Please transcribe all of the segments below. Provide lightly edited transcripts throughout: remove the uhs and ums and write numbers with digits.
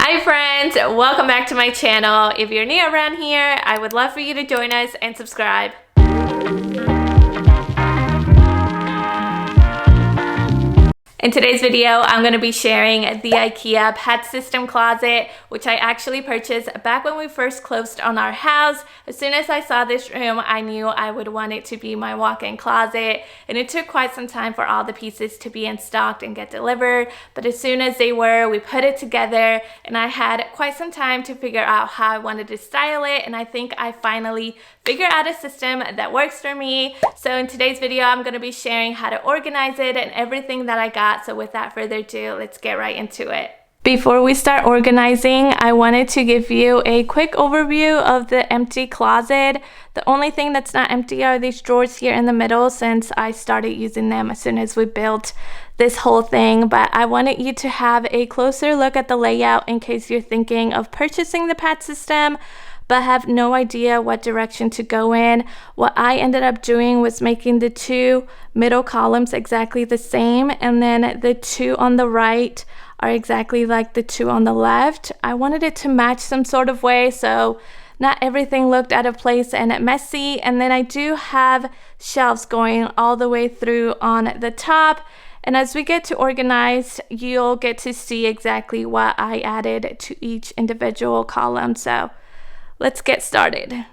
Hi friends, welcome back to my channel. If you're new around here, I would love for you to join us and subscribe. In today's video, I'm going to be sharing the Ikea pet system closet, which I actually purchased back when we first closed on our house. As soon as I saw this room, I knew I would want it to be my walk-in closet, and it took quite some time for all the pieces to be in stock and get delivered. But as soon as they were, we put it together, and I had quite some time to figure out how I wanted to style it, and I think I finally figured out a system that works for me. So in today's video, I'm going to be sharing how to organize it and everything that I got. So without further ado, let's get right into it. Before we start organizing, I wanted to give you a quick overview of the empty closet. The only thing that's not empty are these drawers here in the middle, since I started using them as soon as we built this whole thing. But I wanted you to have a closer look at the layout in case you're thinking of purchasing the pet system but have no idea what direction to go in. What I ended up doing was making the two middle columns exactly the same, and then the two on the right are exactly like the two on the left. I wanted it to match some sort of way, so not everything looked out of place and messy. And then I do have shelves going all the way through on the top. And as we get to organize, you'll get to see exactly what I added to each individual column. So let's get started.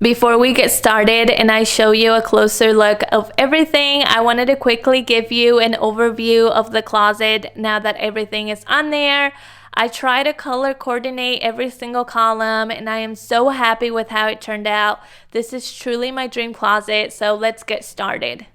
Before we get started and I show you a closer look of everything, I wanted to quickly give you an overview of the closet now that everything is on there. I try to color coordinate every single column, and I am so happy with how it turned out. This is truly my dream closet, so let's get started.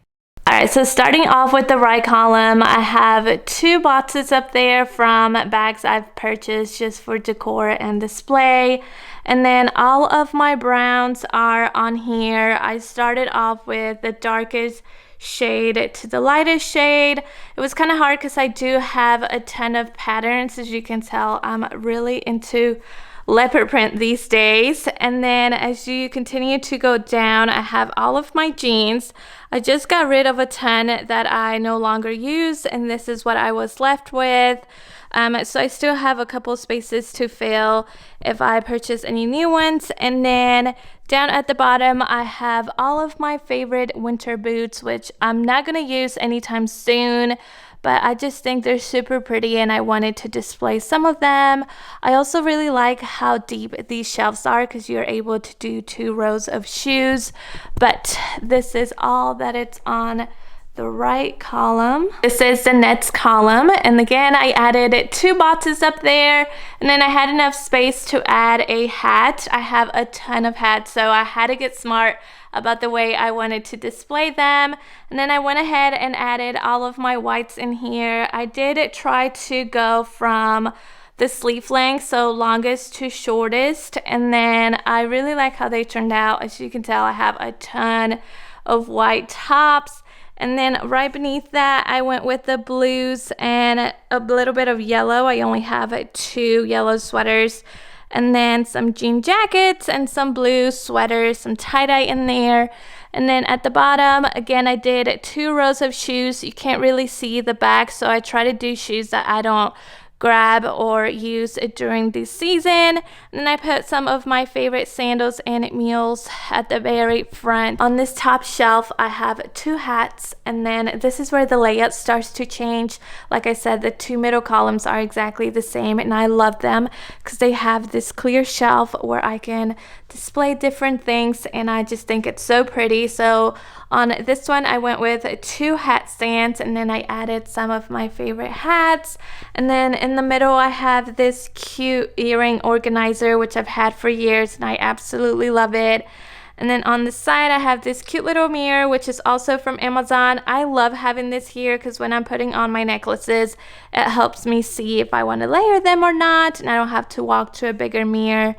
Alright, so starting off with the right column, I have two boxes up there from bags I've purchased just for decor and display. And then all of my browns are on here. I started off with the darkest shade to the lightest shade. It was kind of hard because I do have a ton of patterns. As you can tell, I'm really into leopard print these days. And then as you continue to go down, I have all of my jeans. I just got rid of a ton that I no longer use, and this is what I was left with. So I still have a couple spaces to fill if I purchase any new ones. And then down at the bottom, I have all of my favorite winter boots, which I'm not going to use anytime soon, but I just think they're super pretty and I wanted to display some of them. I also really like how deep these shelves are because you're able to do 2 rows of shoes, but this is all that it's on the right column. This is the next column, and again I added 2 boxes up there, and then I had enough space to add a hat. I have a ton of hats, so I had to get smart about the way I wanted to display them. And then I went ahead and added all of my whites in here. I did try to go from the sleeve length, so longest to shortest, and then I really like how they turned out. As you can tell, I have a ton of white tops. And then right beneath that, I went with the blues and a little bit of yellow. I only have 2 yellow sweaters, and then some jean jackets and some blue sweaters, some tie-dye in there. And then at the bottom, again, I did 2 rows of shoes. You can't really see the back, so I try to do shoes that I don't grab or use during the season. And then I put some of my favorite sandals and mules at the very front. On this top shelf, I have 2 hats, and then this is where the layout starts to change. Like I said, the 2 middle columns are exactly the same, and I love them because they have this clear shelf where I can display different things, and I just think it's so pretty. So on this one, I went with 2 hat stands, and then I added some of my favorite hats. And then in the middle, I have this cute earring organizer, which I've had for years, and I absolutely love it. And then on the side, I have this cute little mirror, which is also from Amazon. I love having this here because when I'm putting on my necklaces, it helps me see if I want to layer them or not, and I don't have to walk to a bigger mirror.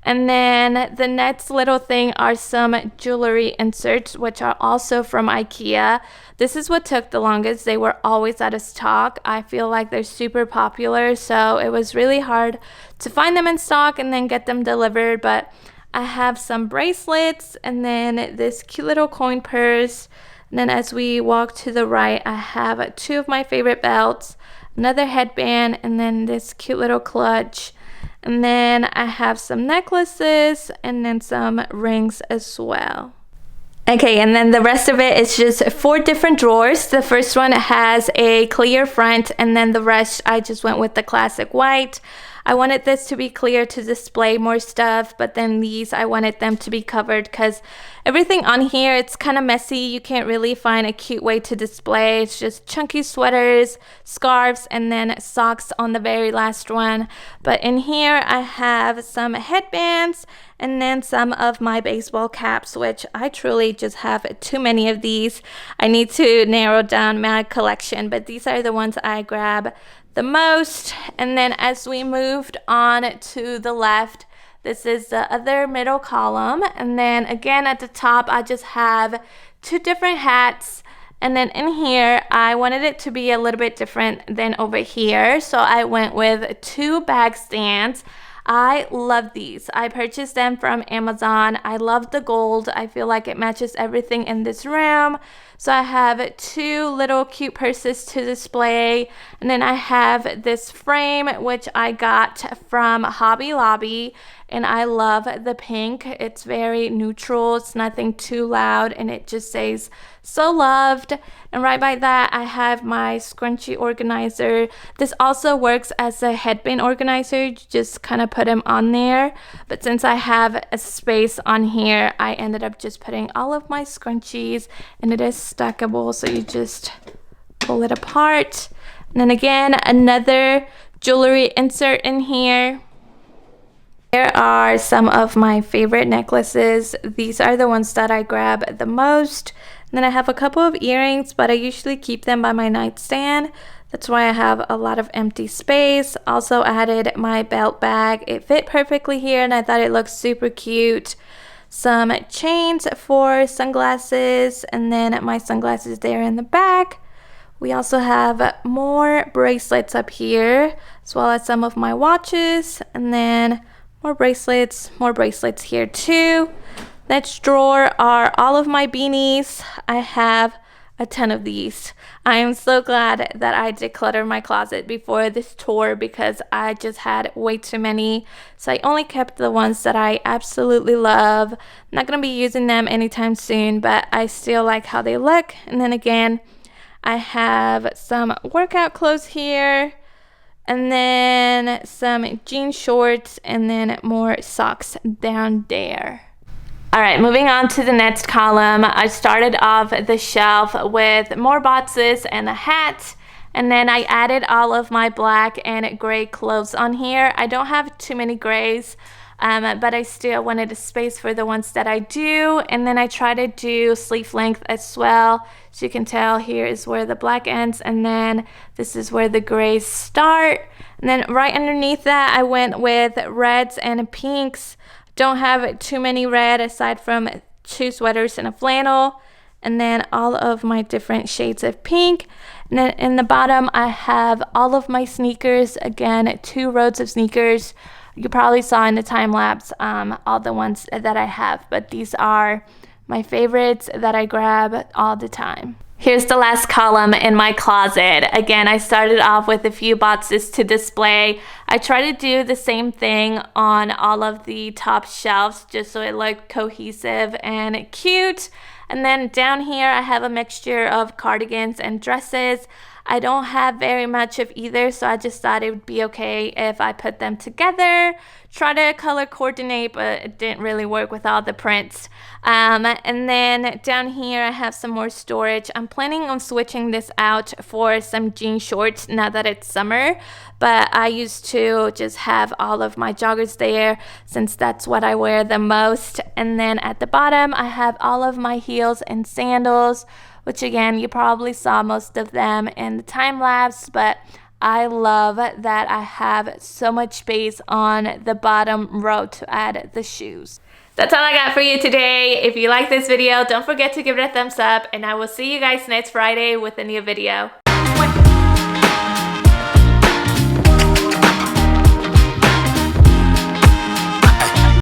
And then the next little thing are some jewelry inserts, which are also from Ikea. This is what took the longest. They were always out of stock. I feel like they're super popular, so it was really hard to find them in stock and then get them delivered. But I have some bracelets, and then this cute little coin purse. And then as we walk to the right, I have 2 of my favorite belts, another headband, and then this cute little clutch. And then I have some necklaces and then some rings as well. Okay, and then the rest of it is just 4 different drawers. The first one has a clear front, and then the rest I just went with the classic white. I wanted this to be clear to display more stuff, but then these I wanted them to be covered because everything on here, it's kind of messy. You can't really find a cute way to display. It's just chunky sweaters, scarves, and then socks on the very last one. But in here I have some headbands and then some of my baseball caps, which I truly just have too many of these. I need to narrow down my collection, but these are the ones I grab the most. And then as we moved on to the left, this is the other middle column, and then again at the top I just have 2 different hats. And then in here I wanted it to be a little bit different than over here, so I went with 2 bag stands. I love these. I purchased them from Amazon. I love the gold. I feel like it matches everything in this room. So I have 2 little cute purses to display. And then I have this frame, which I got from Hobby Lobby. And I love the pink. It's very neutral. It's nothing too loud. And it just says, "So loved." And right by that, I have my scrunchie organizer. This also works as a headband organizer. You just kind of put them on there. But since I have a space on here, I ended up just putting all of my scrunchies. And it is stackable, so you just pull it apart. And then again, another jewelry insert in here. Here are some of my favorite necklaces. These are the ones that I grab the most. And then I have a couple of earrings, but I usually keep them by my nightstand. That's why I have a lot of empty space. Also added my belt bag. It fit perfectly here, and I thought it looked super cute. Some chains for sunglasses, and then my sunglasses there in the back. We also have more bracelets up here, as well as some of my watches, and then more bracelets here too. Next drawer are all of my beanies. I have a ton of these. I am so glad that I decluttered my closet before this tour because I just had way too many. So I only kept the ones that I absolutely love. I'm not going to be using them anytime soon, but I still like how they look. And then again, I have some workout clothes here, and then some jean shorts, and then more socks down there. All right, moving on to the next column. I started off the shelf with more boxes and a hat, and then I added all of my black and gray clothes on here. I don't have too many grays, but I still wanted a space for the ones that I do. And then I try to do sleeve length as well. So you can tell here is where the black ends, and then this is where the grays start. And then right underneath that, I went with reds and pinks. Don't have too many red aside from 2 sweaters and a flannel. And then all of my different shades of pink. And then in the bottom, I have all of my sneakers. Again, 2 rows of sneakers. You probably saw in the time lapse all the ones that I have, but these are my favorites that I grab all the time. Here's the last column in my closet. Again, I started off with a few boxes to display. I try to do the same thing on all of the top shelves just so it looked cohesive and cute. And then down here, I have a mixture of cardigans and dresses. I don't have very much of either, so I just thought it would be okay if I put them together. Try to color coordinate, but it didn't really work with all the prints. And then down here, I have some more storage. I'm planning on switching this out for some jean shorts now that it's summer, but I used to just have all of my joggers there since that's what I wear the most. And then at the bottom, I have all of my heels and sandals, which again, you probably saw most of them in the time lapse, but I love that I have so much space on the bottom row to add the shoes. That's all I got for you today. If you like this video, don't forget to give it a thumbs up, and I will see you guys next Friday with a new video.